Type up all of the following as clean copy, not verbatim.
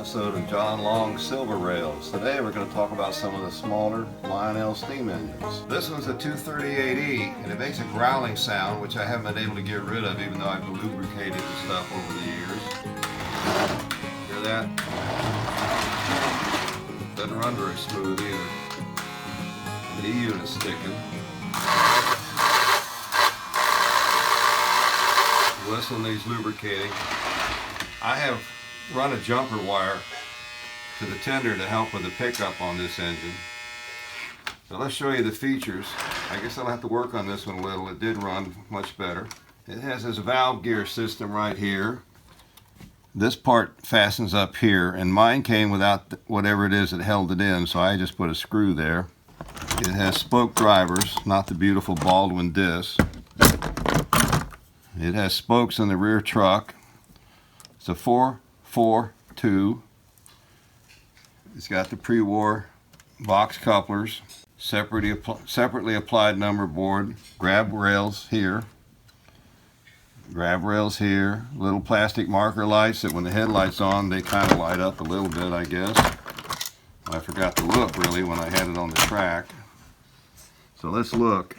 episode of John Long's Silver Rails. Today we're going to talk about some of the smaller Lionel steam engines. This one's a 238E and it makes a growling sound, which I haven't been able to get rid of even though I've lubricated and stuff over the years. Hear that? Doesn't run very smooth either. The E-unit's sticking. Whistle needs lubricating. I have run a jumper wire to the tender to help with the pickup on this engine. So let's show you the features. I guess I'll have to work on this one a little. It did run much better. It has this valve gear system right here. This part fastens up here, and mine came without whatever it is that held it in, so I just put a screw there. It has spoke drivers, not the beautiful Baldwin disc. It has spokes in the rear truck. It's a 4-4-2. It's got the pre-war box couplers, separately applied number board, grab rails here, little plastic marker lights that when the headlight's on they kind of light up a little bit, I guess. I forgot to look really when I had it on the track. So let's look.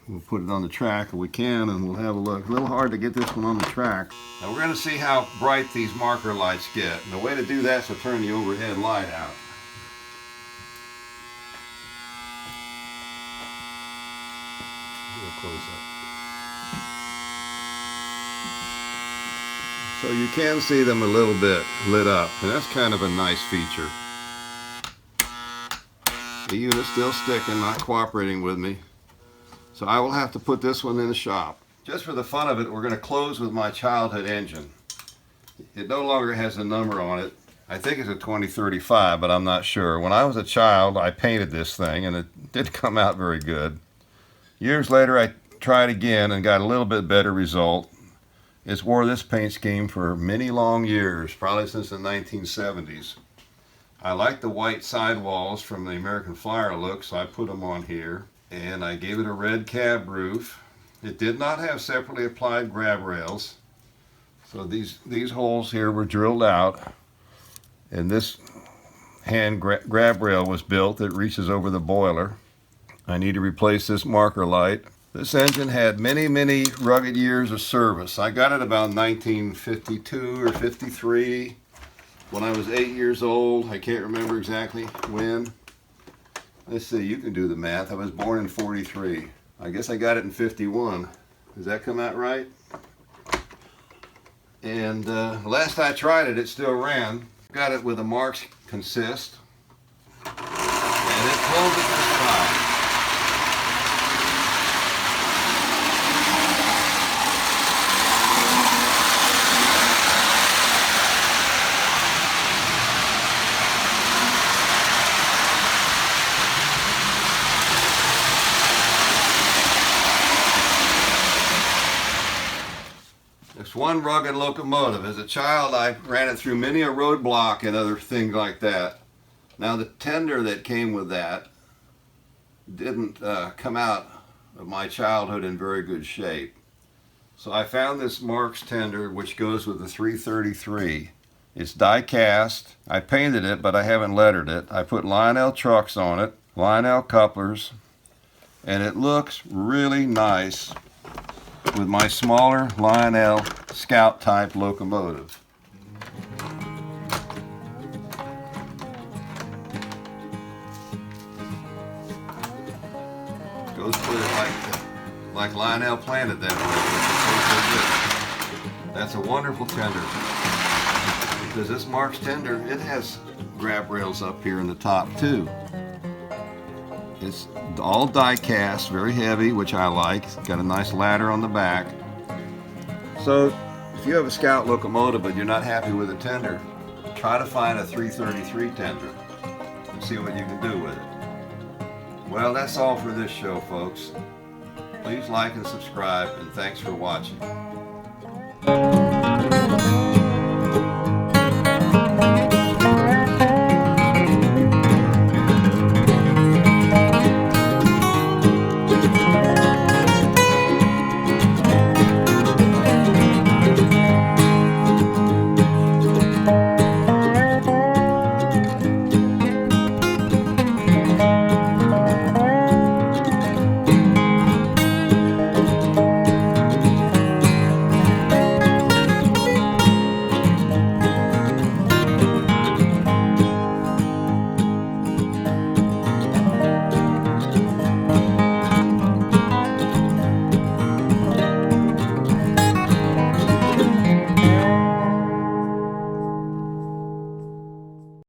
We'll put it on the track if we can and we'll have a look. A little hard to get this one on the track. Now we're going to see how bright these marker lights get. And the way to do that is to turn the overhead light out. Real close up. So you can see them a little bit lit up, and that's kind of a nice feature. The unit's still sticking, not cooperating with me. So I will have to put this one in the shop. Just for the fun of it, we're going to close with my childhood engine. It no longer has a number on it. I think it's a 2035, but I'm not sure. When I was a child, I painted this thing, and it did come out very good. Years later, I tried again and got a little bit better result. It's wore this paint scheme for many long years, probably since the 1970s. I like the white sidewalls from the American Flyer look, so I put them on here. And I gave it a red cab roof. It did not have separately applied grab rails. So these holes here were drilled out. And this hand grab rail was built that reaches over the boiler. I need to replace this marker light. This engine had many, many rugged years of service. I got it about 1952 or 53 when I was 8 years old. I can't remember exactly when. Let's see, you can do the math. I was born in 43. I guess I got it in 51. Does that come out right? And last I tried it, it still ran. Got it with a Marx consist. And it pulled it just fine. It's one rugged locomotive. As a child, I ran it through many a roadblock and other things like that. Now, the tender that came with that didn't come out of my childhood in very good shape. So I found this Marx tender, which goes with the 333. It's die cast. I painted it, but I haven't lettered it. I put Lionel trucks on it, Lionel couplers, and it looks really nice with my smaller Lionel Scout type locomotive. Goes with it like Lionel planted that way. That's a wonderful tender. Because this Marx tender, it has grab rails up here in the top too. It's all die cast, very heavy, which I like. It's got a nice ladder on the back. So if you have a Scout locomotive but you're not happy with a tender, try to find a 333 tender and see what you can do with it. Well, that's all for this show, folks. Please like and subscribe, and thanks for watching.